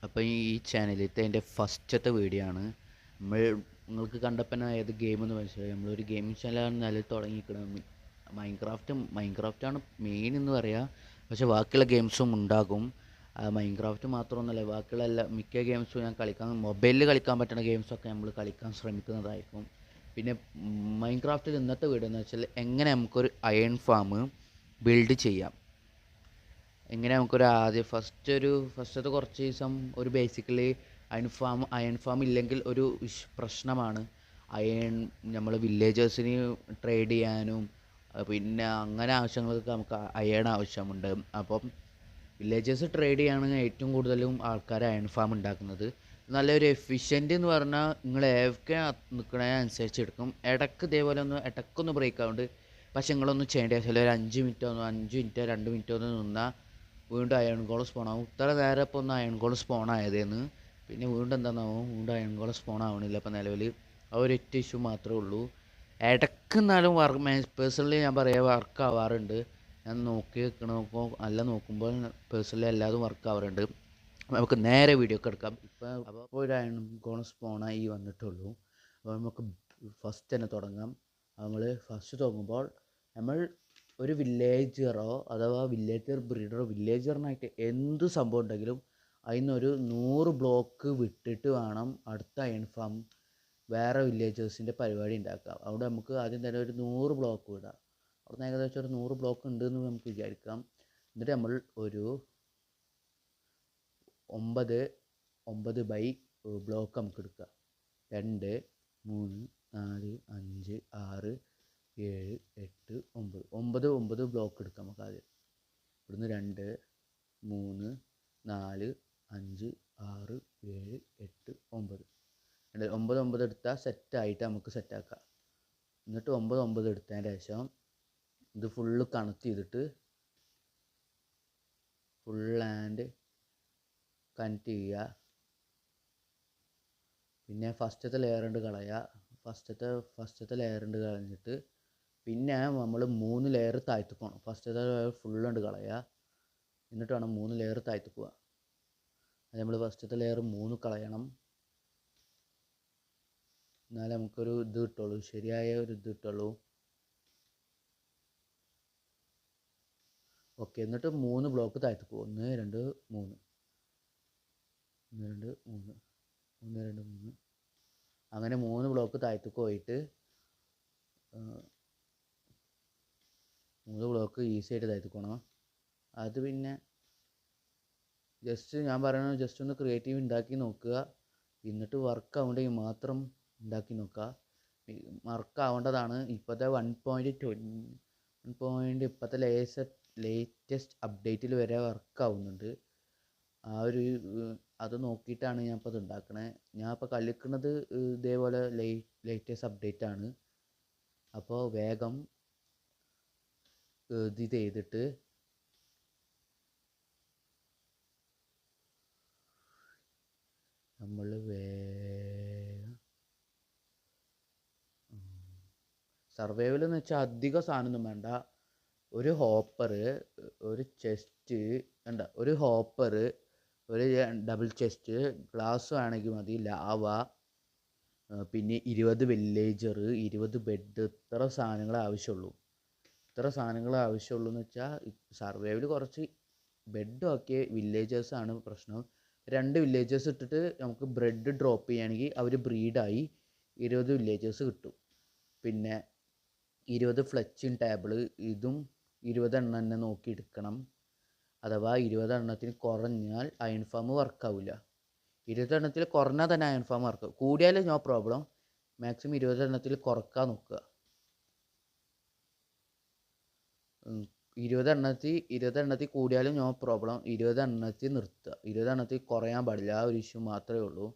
അപ്പോൾ ഈ ചാനലിലത്തെ എൻ്റെ ഫസ്റ്റത്തെ വീഡിയോ ആണ്. നമ്മൾ നിങ്ങൾക്ക് കണ്ടപ്പോൾ തന്നെ ഏത് ഗെയിമെന്ന് മനസ്സിലായി. നമ്മളൊരു ഗെയിമിംഗ് ചാനലാണ് നിലവിൽ തുടങ്ങിയിരിക്കുന്നത്. മൈൻക്രാഫ്റ്റാണ് മെയിൻ എന്ന് പറയാം. പക്ഷേ ബാക്കിയുള്ള ഗെയിംസും ഉണ്ടാകും. മൈൻക്രാഫ്റ്റ് മാത്രമൊന്നുമല്ല, ബാക്കിയുള്ള മിക്ക ഗെയിംസും ഞാൻ മൊബൈലിൽ കളിക്കാൻ പറ്റുന്ന ഗെയിംസൊക്കെ നമ്മൾ കളിക്കാൻ ശ്രമിക്കുന്നതായിരിക്കും. പിന്നെ മൈൻക്രാഫ്റ്റിൽ ഇന്നത്തെ വീഡിയോ എന്ന് വെച്ചാൽ എങ്ങനെ നമുക്കൊരു അയൺ ഫാം ബിൽഡ് ചെയ്യാം. എങ്ങനെ നമുക്കൊരു ആദ്യം ഫസ്റ്റത്തെ കുറച്ച് ദിവസം ഒരു ബേസിക്കലി അയൺ ഫാം ഇല്ലെങ്കിൽ ഒരു പ്രശ്നമാണ്. അയൺ നമ്മൾ വില്ലേജേഴ്സിന് ട്രേഡ് ചെയ്യാനും പിന്നെ അങ്ങനെ ആവശ്യങ്ങൾക്ക് നമുക്ക് അയൺ ആവശ്യമുണ്ട്. അപ്പം വില്ലേജേഴ്സ് ട്രേഡ് ചെയ്യുകയാണെങ്കിൽ ഏറ്റവും കൂടുതലും ആൾക്കാർ അയൺ ഫാം ഉണ്ടാക്കുന്നത്. നല്ലൊരു എഫിഷ്യൻ്റ് എന്ന് പറഞ്ഞാൽ നിങ്ങൾ ഏതൊക്കെ നിൽക്കുന്നതിനനുസരിച്ച് എടുക്കും. ഇടയ്ക്കൊന്ന് ബ്രേക്ക് ആവുന്നുണ്ട്. പക്ഷെ നിങ്ങളൊന്നും ചെയ്യേണ്ട ആവശ്യമില്ല. ഒരു 5 മിനിറ്റോ 2 മിനിറ്റോ ഒന്ന് നിന്നാൽ വീണ്ടും അയൺ ഗോൾ സ്പോൺ ആവും. ഇത്ര നേരം ഇപ്പോൾ ഒന്ന് അയൺ ഗോൾ സ്പോൺ ആയതെന്ന് പിന്നെ വീണ്ടും എന്താണെന്നാവും, വീണ്ടും അയൺ ഗോൾ സ്പോൺ ആവണില്ല. ഇപ്പോൾ നിലവിൽ ആ ഒരു ഒറ്റ ഇഷ്യൂ മാത്രമേ ഉള്ളൂ. ഇടയ്ക്ക് എന്നാലും പേഴ്സണലി ഞാൻ പറയാം വർക്ക് ആവാറുണ്ട്. ഞാൻ നോക്കുമ്പോൾ നോക്കുമ്പോൾ പേഴ്സണലി എല്ലാതും വർക്ക് ആവാറുണ്ട്. നമുക്ക് നേരെ വീഡിയോ ഒക്കെ എടുക്കാം. അപ്പോൾ ഒരു അയൺ ഗോൾ സ്പോണായി വന്നിട്ടുള്ളൂ. അപ്പോൾ നമുക്ക് ഫസ്റ്റ് തന്നെ തുടങ്ങാം. നമ്മൾ ഫസ്റ്റ് തുടങ്ങുമ്പോൾ നമ്മൾ ഒരു വില്ലേജറോ അഥവാ വില്ലേജർ ബ്രീഡറോ വില്ലേജറിനായിട്ട് എന്ത് സംഭവം ഉണ്ടെങ്കിലും അതിനൊരു 100 ബ്ലോക്ക് വിട്ടിട്ട് വേണം അടുത്ത അയൺ ഫാം വേറെ വില്ലേജേഴ്സിൻ്റെ പരിപാടി ഉണ്ടാക്കുക. അവിടെ നമുക്ക് ആദ്യം തന്നെ ഒരു 100 ബ്ലോക്ക് വിടാം. അവിടെ നിന്ന് ഏകദേശം ഒരു 100 ബ്ലോക്ക് ഉണ്ടെന്ന് നമുക്ക് വിചാരിക്കാം. എന്നിട്ട് നമ്മൾ ഒരു 9 ബൈ ബ്ലോക്ക് നമുക്ക് എടുക്കാം. 2 3 4 5 6 7 8 9 9 ബ്ലോക്ക് എടുക്കാം നമുക്ക് ആദ്യം. ഇവിടുന്ന് 2 3 4 5 6 7 8 9 9 എടുത്താൽ സെറ്റായിട്ട് നമുക്ക് സെറ്റാക്കാം. എന്നിട്ട് 9 എടുത്തതിന് ശേഷം ഇത് ഫുള്ള് കണക്ട് ചെയ്തിട്ട് ഫുൾ ലാൻഡ് കണക്ട് ചെയ്യുക. പിന്നെ ഫസ്റ്റത്തെ ലെയർ ഉണ്ട് കളയുക. ഫസ്റ്റത്തെ ലെയർ ഉണ്ട് കളഞ്ഞിട്ട് പിന്നെ നമ്മൾ 3 ലെയർ താഴ്ത്തി പോകണം. ഫസ്റ്റത്തെ ലെയർ ഫുള്ളുണ്ട് കളയുക. എന്നിട്ട് വേണം 3 ലെയർ താഴ്ത്തി പോവുക. അത് നമ്മൾ ഫസ്റ്റത്തെ ലെയർ 3 കളയണം. എന്നാലേ നമുക്കൊരു ഇത് കിട്ടുള്ളൂ, ശരിയായ ഒരു ഇത് കിട്ടുള്ളൂ. ഓക്കെ, എന്നിട്ട് 3 ബ്ലോക്ക് താഴ്ത്തി പോകും. 1 2 3 1 2 3 1 2 3 അങ്ങനെ 3 ബ്ലോക്ക് താഴ്ത്തി പോയിട്ട് 3 ബ്ലോക്ക് ഈസി ആയിട്ട് താഴ്ത്തി പോകണം. അത് പിന്നെ ഞാൻ പറയുന്നത് ജസ്റ്റ് ഒന്ന് ക്രിയേറ്റീവ് ഉണ്ടാക്കി നോക്കുക. എന്നിട്ട് വർക്ക് ആവുന്നുണ്ടെങ്കിൽ മാത്രം ഉണ്ടാക്കി നോക്കുക. വർക്ക് ആവേണ്ടതാണ്. ഇപ്പോഴത്തെ 1.20 ഇപ്പോഴത്തെ ലേറ്റസ്റ്റ് അപ്ഡേറ്റിൽ വരെ വർക്ക് ആവുന്നുണ്ട്. അത് നോക്കിയിട്ടാണ് ഞാൻ ഇപ്പോൾ അത് ഉണ്ടാക്കണേ. ഞാൻ ഇപ്പോൾ കളിക്കുന്നത് ഇതേപോലെ ലേറ്റസ്റ്റ് അപ്ഡേറ്റ് ആണ്. അപ്പോൾ വേഗം ഇത് ചെയ്തിട്ട് നമ്മൾ സർവൈവൽ എന്ന് വെച്ചാൽ അധികം സാധനമൊന്നും വേണ്ട. ഒരു ഹോപ്പർ, ഒരു ചെസ്റ്റ് വേണ്ട, ഒരു ഹോപ്പർ, ഒരു ഡബിൾ ചെസ്റ്റ്, ഗ്ലാസ് ആണെങ്കിൽ മതി, ലാവ, പിന്നെ 20 വില്ലേജർ, 20 ബെഡ്, ഇത്ര സാധനങ്ങളെ ആവശ്യമുള്ളൂ. എന്ന് വെച്ചാൽ സർവൈവൽ കുറച്ച് ബെഡ് ഒക്കെ വില്ലേജേഴ്സാണ് പ്രശ്നം. 2 വില്ലേജേഴ്സ് ഇട്ടിട്ട് നമുക്ക് ബ്രെഡ് ഡ്രോപ്പ് ചെയ്യുകയാണെങ്കിൽ അവർ ബ്രീഡായി 20 വില്ലേജേഴ്സ് കിട്ടും. പിന്നെ 20 ഫ്ലെച്ചിങ് ടേബിൾ, ഇതും 20 എണ്ണം തന്നെ നോക്കി എടുക്കണം. അഥവാ 20 എണ്ണത്തിന് കുറഞ്ഞാൽ അയൺ ഫാം വർക്കാവില്ല. 20 എണ്ണത്തിൽ കുറഞ്ഞാൽ തന്നെ അയൺ ഫാം വർക്കാവും. കൂടിയാൽ നോ പ്രോബ്ലം. മാക്സിമം 20 എണ്ണത്തിൽ കുറക്കാൻ നോക്കുക. 20 എണ്ണത്തിൽ കൂടിയാലും നോ പ്രോബ്ലം. 20 എണ്ണത്തിൽ നിർത്തുക. 20 എണ്ണത്തിൽ കുറയാൻ പാടില്ല. ആ ഒരു ഇഷ്യൂ മാത്രമേ ഉള്ളൂ.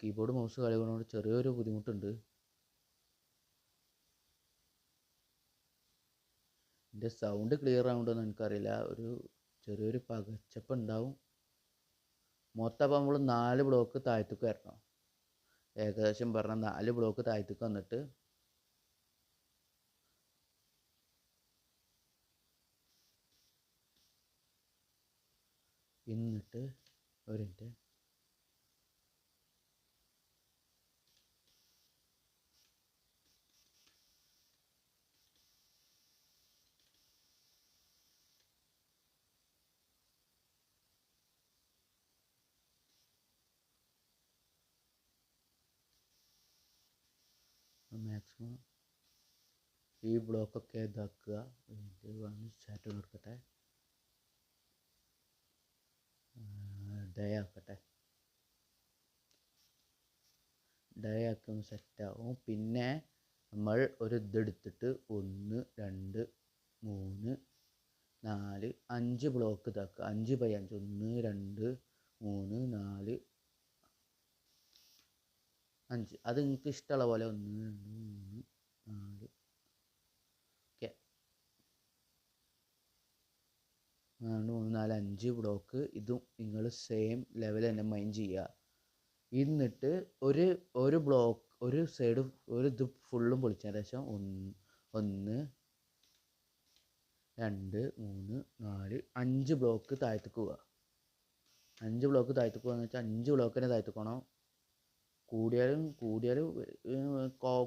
കീബോർഡ് മൗസ് കളിക്കുന്നതുകൊണ്ട് ചെറിയൊരു ബുദ്ധിമുട്ടുണ്ട്. എൻ്റെ സൗണ്ട് ക്ലിയർ ആവുന്നുണ്ടോയെന്ന് എനിക്കറിയില്ല. ചെറിയൊരു പകച്ചപ്പ് ഉണ്ടാവും. മൊത്തം അപ്പോൾ നമ്മൾ 4 ബ്ലോക്ക് താഴ്ത്തേക്ക് വരണം. ഏകദേശം പറഞ്ഞാൽ 4 ബ്ലോക്ക് താഴ്ത്തേക്ക് വന്നിട്ട് എന്നിട്ട് ഒരു മിനിറ്റ്, മാക്സിമം ഈ ബ്ലോക്കൊക്കെ ഇതാക്കുക. ഇത് വന്ന് ചാറ്റ് കൊടുക്കട്ടെ, ഡേ ആക്കട്ടെ, ഡേ ആക്കുമ്പോൾ സെറ്റാവും. പിന്നെ നമ്മൾ ഒരു ഇതെടുത്തിട്ട് 1 2 3 4 5 ബ്ലോക്ക് ഇതാക്കുക. 5x5 1 2 3 4 5. അത് നിങ്ങൾക്ക് ഇഷ്ടമുള്ള പോലെ 1 2 3 4 ഓക്കെ, 2 3 4 5 ബ്ലോക്ക്. ഇതും നിങ്ങൾ സെയിം ലെവൽ തന്നെ മൈൻഡ് ചെയ്യുക. എന്നിട്ട് ഒരു ബ്ലോക്ക് ഒരു സൈഡ് ഒരു ഇത് ഫുള്ളും പൊളിച്ചതിന് ശേഷം 1 2 3 4 5 ബ്ലോക്ക് താഴത്തേക്ക് പോവുക. 5 ബ്ലോക്ക് താഴത്തേക്ക് പോകുക എന്ന് വെച്ചാൽ 5 ബ്ലോക്ക് തന്നെ താഴത്തേക്ക് പോകണം.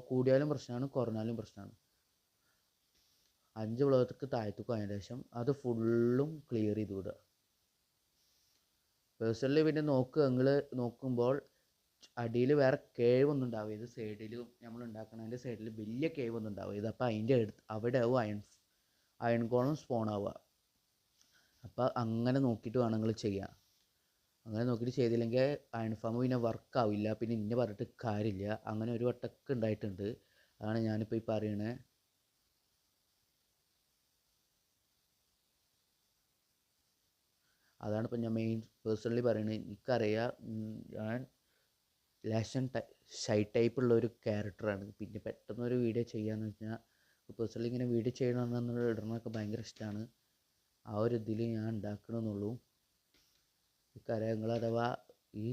കൂടിയാലും പ്രശ്നമാണ്, കുറഞ്ഞാലും പ്രശ്നമാണ്. 5 ബ്ലോക്ക് താഴത്തേക്ക് പോയതിന് ശേഷം അത് ഫുള്ളും ക്ലിയർ ചെയ്ത് വിടുക. പേഴ്സണലി പിന്നെ നിങ്ങൾ നോക്കുമ്പോൾ അടിയിൽ വേറെ കേവൊന്നും ഉണ്ടാവരുത്. സൈഡിലും നമ്മൾ ഉണ്ടാക്കുന്നതിൻ്റെ സൈഡിൽ വലിയ കേവൊന്നും ഉണ്ടാവരുത്. അപ്പോൾ അതിൻ്റെ അവിടെ ആവും അയൺ കോളം സ്പോൺ ആവുക. അപ്പോൾ അങ്ങനെ നോക്കിയിട്ട് വേണം നിങ്ങൾ ചെയ്യാൻ. അങ്ങനെ നോക്കിയിട്ട് ചെയ്തില്ലെങ്കിൽ അയൺ ഫാം പിന്നെ വർക്കാവില്ല. പിന്നെ ഇന്നെ പറഞ്ഞിട്ട് കാര്യമില്ല. അങ്ങനെ ഒരു വട്ടമൊക്കെ ഉണ്ടായിട്ടുണ്ട്. അതാണ് ഞാനിപ്പോൾ ഈ പറയണത്. അതാണ് ഇപ്പം ഞാൻ മെയിൻ പേഴ്സണലി പറയുന്നത്. എനിക്കറിയാം, ഞാൻ ലേശം ഷൈ ടൈപ്പുള്ള ഒരു ക്യാരക്ടറാണ്. പിന്നെ പെട്ടെന്നൊരു വീഡിയോ ചെയ്യാന്ന് വെച്ചാൽ പേഴ്സണലി ഇങ്ങനെ വീഡിയോ ചെയ്യണമെന്ന് ഇടണമൊക്കെ ഭയങ്കര ഇഷ്ടമാണ്. ആ ഒരു ഇതിൽ ഞാൻ ഉണ്ടാക്കണമെന്നുള്ളൂ. എനിക്കറിയാം നിങ്ങൾ അഥവാ ഈ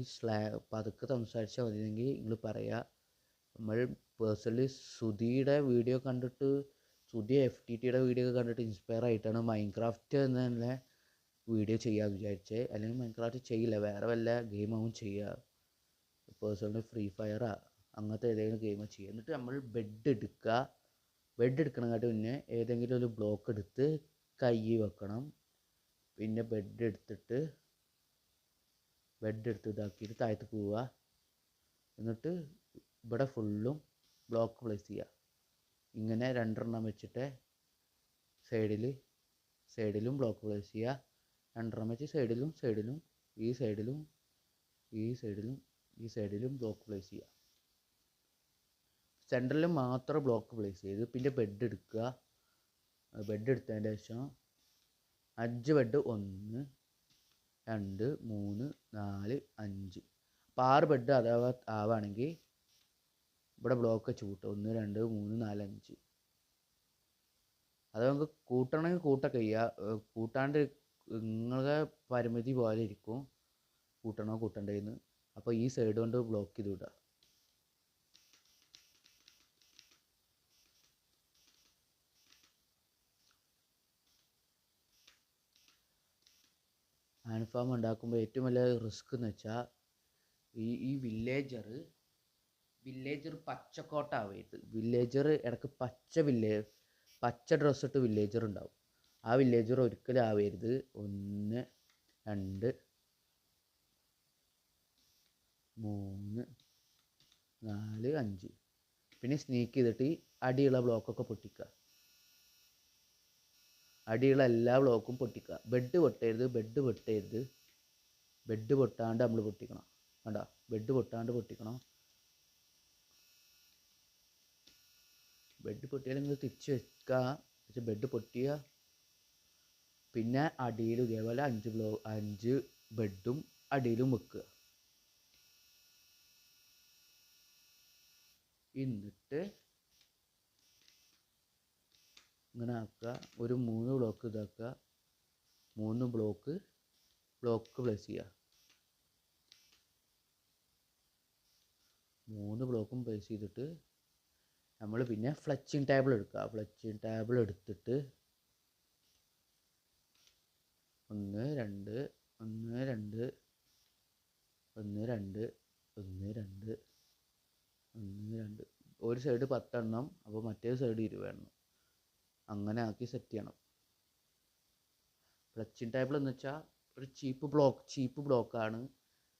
പതുക്കെ സംസാരിച്ചാൽ മതിയെങ്കിൽ നിങ്ങൾ പറയുക. നമ്മൾ പേഴ്സണലി സുധിയുടെ വീഡിയോ കണ്ടിട്ട്, സുധി FTTയുടെ വീഡിയോ ഒക്കെ കണ്ടിട്ട് ഇൻസ്പയർ ആയിട്ടാണ് മൈൻക്രാഫ്റ്റ് എന്നുള്ള വീഡിയോ ചെയ്യാമെന്ന് വിചാരിച്ചത്. അല്ലെങ്കിൽ മൈൻക്രാഫ്റ്റ് ചെയ്യില്ല, വേറെ വല്ല ഗെയിമാവും ചെയ്യുക. പേഴ്സണലി ഫ്രീ ഫയറാ അങ്ങനത്തെ ഏതെങ്കിലും ഗെയിം ചെയ്യുക. എന്നിട്ട് നമ്മൾ ബെഡ് എടുക്കുക. ബെഡ് എടുക്കണക്കാട്ട് പിന്നെ ഏതെങ്കിലും ഒരു ബ്ലോക്ക് എടുത്ത് കൈ വെക്കണം. പിന്നെ ബെഡ് എടുത്ത് ഇതാക്കിയിട്ട് താഴത്തേക്ക് പോവുക. എന്നിട്ട് ഇവിടെ ഫുള്ളും ബ്ലോക്ക് പ്ലേസ് ചെയ്യുക. ഇങ്ങനെ 2 എണ്ണം വെച്ചിട്ട് സൈഡിലും ബ്ലോക്ക് പ്ലേസ് ചെയ്യുക. 2 എണ്ണം വെച്ച് സൈഡിലും ഈ സൈഡിലും ബ്ലോക്ക് പ്ലേസ് ചെയ്യുക. സെൻറ്ററിൽ മാത്രം ബ്ലോക്ക് പ്ലേസ് ചെയ്ത് പിന്നെ ബെഡ് എടുക്കുക. ബെഡ് എടുത്തതിന് ശേഷം 5 ബെഡ് 1 2 3 4 5. അപ്പോൾ 6 ബെഡ് അഥവാ ആവുകയാണെങ്കിൽ ഇവിടെ ബ്ലോക്ക് വെച്ച് കൂട്ടുക. 1 2 3 4 5. അത് നമുക്ക് കൂട്ടണമെങ്കിൽ കൂട്ടൊക്കെ ചെയ്യുക. കൂട്ടാണ്ട് നിങ്ങളുടെ പരിമിതി പോലെ ഇരിക്കും കൂട്ടണോ കൂട്ടണ്ടേന്ന്. അപ്പോൾ ഈ സൈഡ് കൊണ്ട് ബ്ലോക്ക് ചെയ്ത് വിടുക. അയൺ ഫാം ഉണ്ടാക്കുമ്പോൾ ഏറ്റവും വലിയ റിസ്ക് എന്ന് വെച്ചാൽ ഈ വില്ലേജർ പച്ചക്കോട്ട ആവരുത്. വില്ലേജർ ഇടയ്ക്ക് പച്ച ഡ്രസ്സ് ഇട്ട് വില്ലേജർ ഉണ്ടാവും. ആ വില്ലേജർ ഒരിക്കലും ആവരുത്. 1 2 3 4 5. പിന്നെ സ്നീക്ക് ചെയ്തിട്ട് അടിയുള്ള ബ്ലോക്കൊക്കെ പൊട്ടിക്കുക. അടിയുള്ള എല്ലാ ബ്ലോക്കും പൊട്ടിക്കുക. ബെഡ് പൊട്ടരുത്. ബെഡ് പൊട്ടാണ്ട് നമ്മൾ പൊട്ടിക്കണം. കണ്ടോ, ബെഡ് പൊട്ടാണ്ട് പൊട്ടിക്കണം. ബെഡ് പൊട്ടിയാൽ നിങ്ങൾ തിരിച്ച് വെക്കുക. പക്ഷെ ബെഡ് പൊട്ടിയ പിന്നെ അടിയിൽ ഇതേപോലെ 5 ബെഡും അടിയിലും വെക്കുക. എന്നിട്ട് ഇങ്ങനെ ആക്കുക. ഒരു 3 ബ്ലോക്ക് ഇതാക്കുക. 3 ബ്ലോക്ക് പ്ലേസ് ചെയ്യുക. 3 ബ്ലോക്കും പ്ലേസ് ചെയ്തിട്ട് നമ്മൾ പിന്നെ ഫ്ലെച്ചിങ് ടേബിൾ എടുക്കുക. ഫ്ലെച്ചിങ് ടേബിൾ എടുത്തിട്ട് 1 2 രണ്ട് 1 2 1 2 1 2 ഒരു സൈഡ് 10 എണ്ണം, അപ്പോൾ മറ്റേ സൈഡ് 20 എണ്ണം, അങ്ങനെ ആക്കി സെറ്റ് ചെയ്യണം. ഫ്ലെച്ചിങ് ടേബിൾ എന്ന് വെച്ചാൽ ഒരു ചീപ്പ് ബ്ലോക്കാണ്.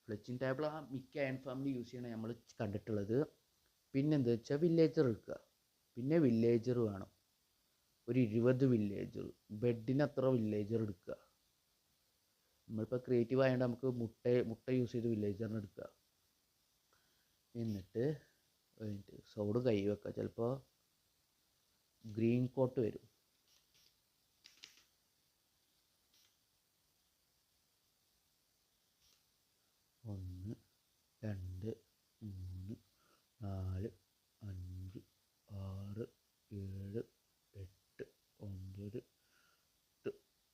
ഫ്ലെച്ചിങ് ടേബിൾ ആ മിക്ക അയൺ ഫാമിലി യൂസ് ചെയ്യണ നമ്മൾ കണ്ടിട്ടുള്ളത്. പിന്നെ എന്താ വെച്ചാൽ വില്ലേജർ എടുക്കുക. പിന്നെ വില്ലേജർ വേണം, ഒരു 20 വില്ലേജർ. ബെഡിന് അത്ര വില്ലേജർ എടുക്കുക. നമ്മളിപ്പോൾ ക്രിയേറ്റീവ് ആയതുകൊണ്ട് നമുക്ക് മുട്ട യൂസ് ചെയ്ത് വില്ലേജറിന് എടുക്കുക. എന്നിട്ട് സോഡ് കൈ വെക്കുക, ചിലപ്പോൾ ഗ്രീൻ കോട്ട് വരും. ഒന്ന് 2 3 4 5 6 7 8 9 10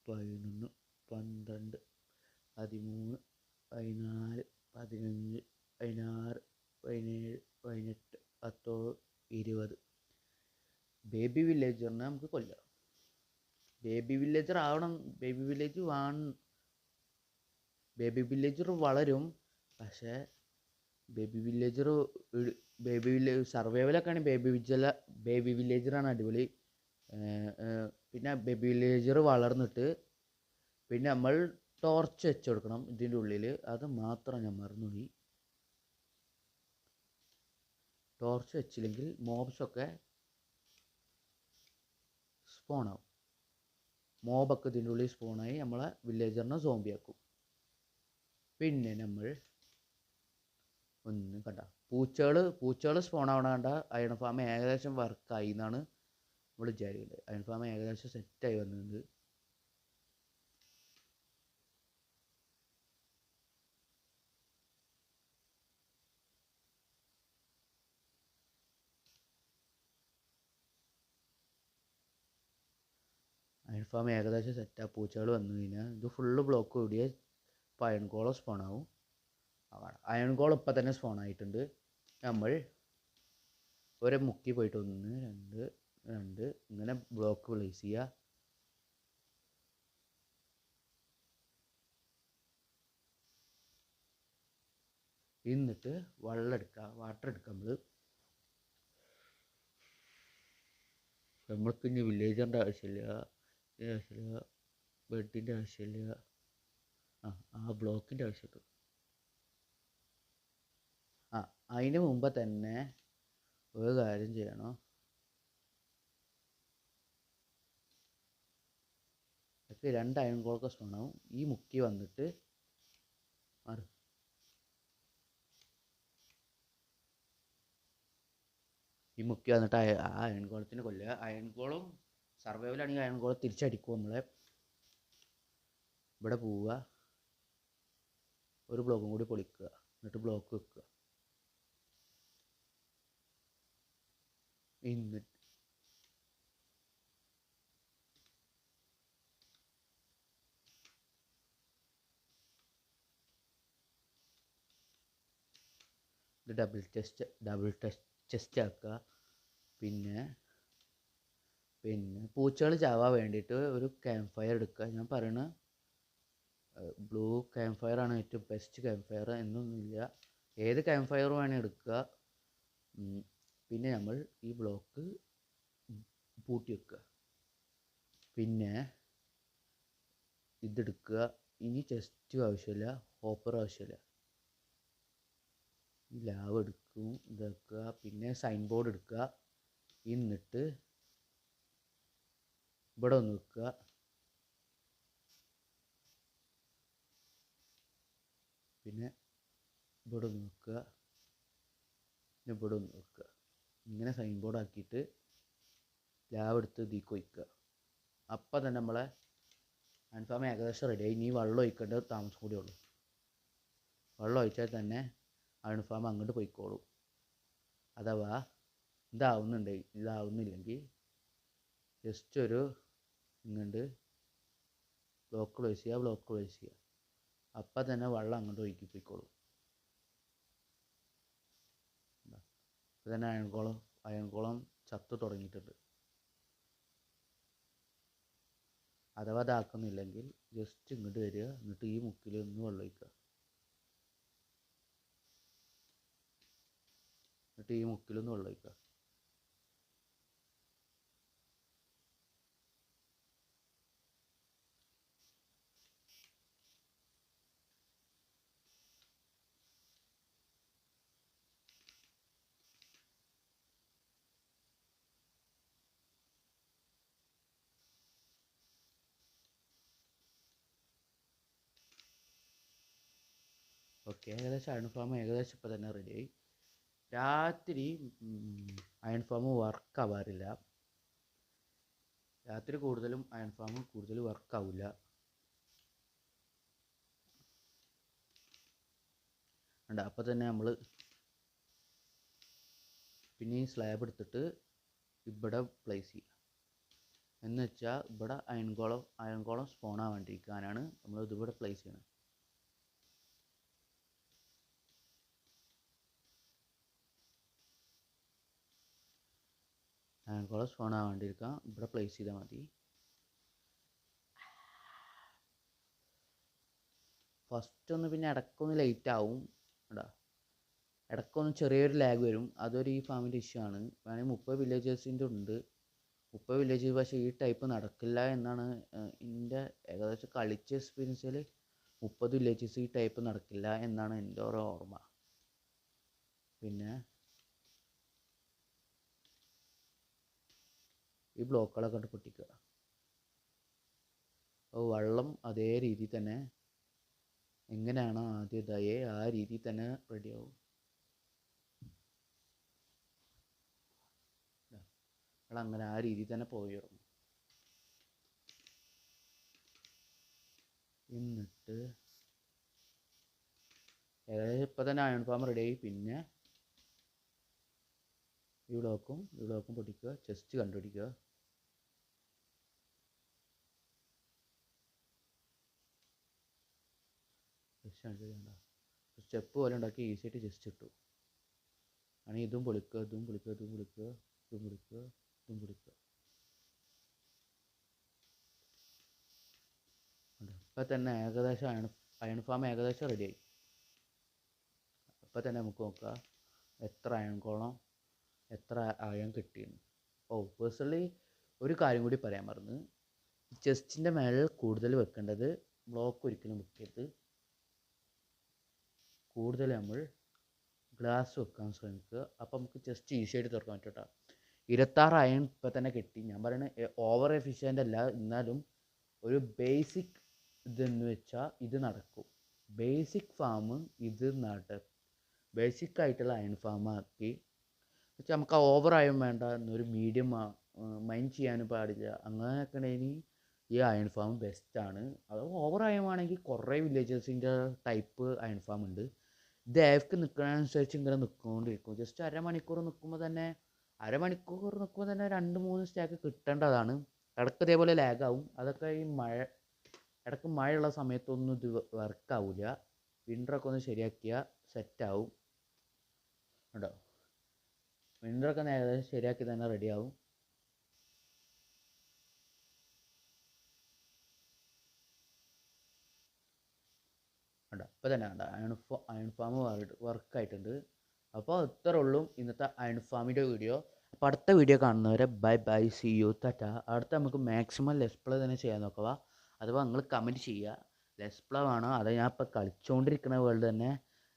11 12 13 14 15 16 17 18 19 20 ബേബി വില്ലേജറിനെ നമുക്ക് കൊല്ലാം. ബേബി വില്ലേജർ ആവണം. ബേബി വില്ലേജർ വളരും. പക്ഷേ ബേബി വില്ലേജ് സർവൈവലൊക്കെ ആണെങ്കിൽ ബേബി വില്ലേജറാണ് അടിപൊളി. പിന്നെ ബേബി വില്ലേജർ വളർന്നിട്ട് പിന്നെ നമ്മൾ ടോർച്ച് വെച്ച് കൊടുക്കണം ഇതിൻ്റെ ഉള്ളിൽ. അത് മാത്രം ഞാൻ മറന്നുപോയി. ടോർച്ച് വെച്ചില്ലെങ്കിൽ മോബ്സൊക്കെ സ്പോണാവും. മോബൊക്കെ ഇതിൻ്റെ ഉള്ളിൽ സ്പോണായി നമ്മളെ വില്ലേജറിനെ സോംബിയാക്കും. പിന്നെ നമ്മൾ ഒന്ന് കണ്ട പൂച്ചകൾ സ്പോൺ ആവണ കണ്ട അയൺ ഫാം ഏകദേശം വർക്കായി എന്നാണ് നമ്മൾ വിചാരിക്കുന്നത്. അയൺ ഫാം ഏകദേശം സെറ്റായി വന്നിട്ടുണ്ട്. അയൺ ഫാം ഏകദേശം സെറ്റാണ്. പൂച്ചകൾ വന്നു കഴിഞ്ഞാൽ ഇത് ഫുള്ള് ബ്ലോക്ക് കൂടിയ ഇപ്പോൾ അയൺ കോളം സ്പോൺ ആവും. അയൺ കോൾ ഇപ്പം തന്നെ സ്പോൺ ആയിട്ടുണ്ട്. നമ്മൾ ഒരേ മുക്കി പോയിട്ട് 1 2 2 ഇങ്ങനെ ബ്ലോക്ക് പ്ലേസ് ചെയ്യുക. എന്നിട്ട് വാട്ടർ എടുക്കുക. നമ്മൾക്ക് ഇനി വില്ലേജറിൻ്റെ ആവശ്യമില്ല, ബെഡിൻ്റെ ആവശ്യമില്ല, ആ ബ്ലോക്കിൻ്റെ ആവശ്യമുണ്ട്. അതിന് മുമ്പ് തന്നെ ഒരു കാര്യം ചെയ്യണം. ഒക്കെ 2 അയൺ കോളൊക്കെ സ്പോൺ ആവും. ഈ മുക്കി വന്നിട്ട് ആ അയൺ കോളത്തിന് കൊല്ലുക. അയൺ കോളും സർവൈവലാണെങ്കിൽ അയൺ കോളം തിരിച്ചടിക്കും നമ്മളെ. ഇവിടെ പോവുക, ഒരു ബ്ലോക്കും കൂടി പൊളിക്കുക, എന്നിട്ട് ബ്ലോക്ക് വെക്കുക. എന്നിട്ട് ഇത് ഡബിൾ ചെസ്റ്റ് ആക്കുക. പിന്നെ പൂച്ചകൾ ചാവാൻ വേണ്ടിയിട്ട് ഒരു ക്യാമ്പ് ഫയർ എടുക്കുക. ഞാൻ പറയണ ബ്ലൂ ക്യാമ്പ് ഫയർ ആണ് ഏറ്റവും ബെസ്റ്റ് ക്യാമ്പ് ഫയർ എന്നൊന്നുമില്ല. ഏത് ക്യാമ്പ് ഫയർ വേണേൽ എടുക്കുക. പിന്നെ നമ്മൾ ഈ ബ്ലോക്ക് പൂട്ടി വെക്കുക. പിന്നെ ഇതെടുക്കുക. ഇനി ചെസ്റ്റ് ആവശ്യമില്ല, ഹോപ്പർ ആവശ്യമില്ല. ഈ ലാവ് എടുക്കും, ഇതാക്കുക. പിന്നെ സൈൻ ബോർഡ് എടുക്കുക. എന്നിട്ട് ഇവിടെ ഒന്ന് വെക്കുക. പിന്നെ ഇവിടെ ഒന്ന് വെക്കുക. പിന്നെ ഇവിടെ ഒന്ന് വെക്കുക. ഇങ്ങനെ സൈൻ ബോർഡ് ആക്കിയിട്ട് ലാവ് എടുത്ത് ഇതിലേക്ക് ഒഴിക്കുക. അപ്പം തന്നെ നമ്മളെ അയൺ ഫാം ഏകദേശം റെഡിയായി. ഇനി വെള്ളം ഒഴിക്കേണ്ട താമസം കൂടി ഉള്ളൂ. വെള്ളം ഒഴിച്ചാൽ തന്നെ അയൺ ഫാം അങ്ങോട്ട് പോയിക്കോളും. അഥവാ ഇതാവുന്നില്ലെങ്കിൽ ജസ്റ്റ് ഒരു ഇങ്ങോട്ട് ബ്ലോക്ക് പ്ലേസ് ചെയ്യുക. അപ്പം തന്നെ വെള്ളം അങ്ങോട്ട് ഒഴുക്കി പോയിക്കോളും. അപ്പം തന്നെ അയൺ കോളം ചത്തു തുടങ്ങിയിട്ടുണ്ട്. അഥവാ അതാക്കുന്നില്ലെങ്കിൽ ജസ്റ്റ് ഇങ്ങോട്ട് വരിക, എന്നിട്ട് ഈ മുക്കിൽ ഒന്ന് വെള്ളം ഒഴിക്കുക. എന്നിട്ട് ഈ മുക്കിലൊന്ന് വെള്ളം ഒഴിക്കുക. ഓക്കെ, ഏകദേശം അയൺ ഫാം ഏകദേശം ഇപ്പോൾ തന്നെ റെഡിയായി. രാത്രി അയൺ ഫാം വർക്ക് ആവാറില്ല. രാത്രി കൂടുതലും അയൺ ഫാം കൂടുതൽ വർക്ക് ആവില്ല. ഉണ്ട്. അപ്പോൾ തന്നെ നമ്മൾ പിന്നെ ഈ സ്ലാബ് എടുത്തിട്ട് ഇവിടെ പ്ലേസ് ചെയ്യുക. എന്ന് വെച്ചാൽ ഇവിടെ അയൺ കോളം സ്പോൺ ആവാണ്ടിരിക്കാനാണ് നമ്മൾ ഇതിവിടെ പ്ലേസ് ചെയ്യണത്. അയൺ കോളം സ്പോൺ ആവാണ്ടിരിക്കാൻ ഇവിടെ പ്ലേസ് ചെയ്താൽ മതി. ഫസ്റ്റ് ഒന്ന് പിന്നെ ഇടയ്ക്കൊന്ന് ലേറ്റ് ആവും. കേട്ടോ, ഇടയ്ക്കൊന്ന് ചെറിയൊരു ലാഗ് വരും. അതൊരു ഈ ഫാമിൻ്റെ ഇഷ്യൂ ആണ്. വേണമെങ്കിൽ 30 വില്ലേജേഴ്സിൻ്റെ ഉണ്ട്. 30 വില്ലേജ് പക്ഷേ ഈ ടൈപ്പ് നടക്കില്ല എന്നാണ് എൻ്റെ ഏകദേശം കളിച്ച എക്സ്പീരിയൻസിൽ. 30 വില്ലേജസ് ഈ ടൈപ്പ് നടക്കില്ല എന്നാണ് എൻ്റെ ഒരു ഓർമ്മ. പിന്നെ ഈ ബ്ലോക്കുകളൊക്കെ കൊണ്ട് പൊട്ടിക്കുക. അപ്പോൾ വെള്ളം അതേ രീതിയിൽ തന്നെ എങ്ങനെയാണോ ആദ്യം ഇതായേ ആ രീതിയിൽ തന്നെ റെഡിയാവും. വെള്ളം അങ്ങനെ ആ രീതിയിൽ തന്നെ പോയി തുടങ്ങും. എന്നിട്ട് ഏകദേശം ഇപ്പം തന്നെ അയൺ ഫാം റെഡിയായി. പിന്നെ ഈ ബ്ലോക്കും പൊട്ടിക്കുക, ചെസ്റ്റ് കണ്ടുപിടിക്കുക. സ്റ്റെപ്പ് പോലെ ഉണ്ടാക്കി ഈസി ആയിട്ട് ജസ്റ്റ് ഇട്ടു. ആണെങ്കിൽ ഇതും പൊളിക്കുക, ഇതും പൊളിക്കുക, ഇതും പൊളിക്കുക, ഇതും പൊളിക്കുക, ഇതും പൊളിക്കുക. ഇപ്പം തന്നെ ഏകദേശം അയൺ ഫാം ഏകദേശം റെഡിയായി. അപ്പം തന്നെ നമുക്ക് നോക്കാം എത്ര എത്ര അയൺ കിട്ടിയെന്ന്. പേഴ്സണലി ഒരു കാര്യം കൂടി പറയാൻ മറന്ന്, ചെസ്റ്റിൻ്റെ മേളിൽ കൂടുതൽ വെക്കേണ്ടത് ബ്ലോക്ക് ഒരിക്കലും വെക്കരുത്. കൂടുതൽ നമ്മൾ ഗ്ലാസ് വെക്കാൻ ശ്രമിക്കുക. അപ്പോൾ നമുക്ക് ചെസ്റ്റ് ഈസി ആയിട്ട് തുറക്കാൻ പറ്റും കേട്ടോ. 26 അയൺ ഇപ്പം തന്നെ കിട്ടി. ഞാൻ പറയുന്നത് ഓവർ എഫിഷ്യൻ്റ് അല്ല, എന്നാലും ഒരു ബേസിക് ഇതെന്ന് വെച്ചാൽ ഇത് നടക്കും. ബേസിക് ഫാം ഇത് ബേസിക് ആയിട്ടുള്ള അയൺ ഫാം ആക്കി വെച്ചാൽ നമുക്ക് ഓവർ അയൺ വേണ്ട, എന്നൊരു മീഡിയം മൈൻഡ് ചെയ്യാനും പാടില്ല. അങ്ങനെയൊക്കെ ഉണ്ടെങ്കിൽ ഈ അയൺ ഫാം ബെസ്റ്റാണ്. അത് ഓവർ അയൺ ആണെങ്കിൽ കുറേ വില്ലേജസിൻ്റെ ടൈപ്പ് അയൺ ഫാം ഉണ്ട്. ഇത് AFK നിൽക്കുന്നതനുസരിച്ച് ഇങ്ങനെ നിൽക്കൊണ്ടിരിക്കും. ജസ്റ്റ് അരമണിക്കൂർ നിൽക്കുമ്പോൾ തന്നെ 2-3 സ്റ്റാക്ക് കിട്ടേണ്ടതാണ്. ഇടയ്ക്ക് ഇതേപോലെ ലാഗാവും. അതൊക്കെ ഈ ഇടയ്ക്ക് മഴയുള്ള സമയത്തൊന്നും ഇത് വർക്കാവില്ല. വിൻ്ററൊക്കെ ഒന്ന് ശരിയാക്കിയാൽ സെറ്റാവും കേട്ടോ. വിൻ്ററൊക്കെ ഏകദേശം ശരിയാക്കി തന്നെ റെഡിയാവും. കേട്ടോ, ഇപ്പോൾ തന്നെ കണ്ട അയൺ ഫാം വർക്കായിട്ടുണ്ട്. അപ്പോൾ ഇത്രേ ഉള്ളൂ ഇന്നത്തെ അയൺ ഫാമിൻ്റെ വീഡിയോ. അപ്പോൾ അടുത്ത വീഡിയോ കാണുന്നവരെ ബൈ സി യു ടാറ്റ. അടുത്ത നമുക്ക് മാക്സിമം ലെറ്റ്സ് പ്ലേ തന്നെ ചെയ്യാൻ നോക്കുക. അഥവാ നിങ്ങൾ കമൻറ്റ് ചെയ്യുക ലെറ്റ്സ് പ്ലേ ആണോ അതോ ഞാൻ ഇപ്പോൾ കളിച്ചുകൊണ്ടിരിക്കുന്ന വേൾഡ് തന്നെ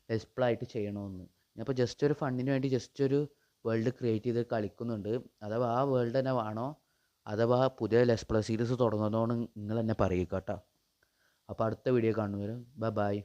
ലെറ്റ്സ് പ്ലേ ആയിട്ട് ചെയ്യണമെന്ന്. ഞാനിപ്പോൾ ജസ്റ്റ് ഒരു ഫണ്ടിന് വേണ്ടി ജസ്റ്റ് ഒരു വേൾഡ് ക്രിയേറ്റ് ചെയ്ത് കളിക്കുന്നുണ്ട്. അഥവാ ആ വേൾഡ് തന്നെ വേണോ അഥവാ പുതിയ ലെറ്റ്സ് പ്ലേ സീരീസ് തുടങ്ങുന്നതുകൊണ്ട് നിങ്ങൾ തന്നെ പറയുക കേട്ടോ. അപ്പോൾ അടുത്ത വീഡിയോ കാണുന്നവരും ബൈ.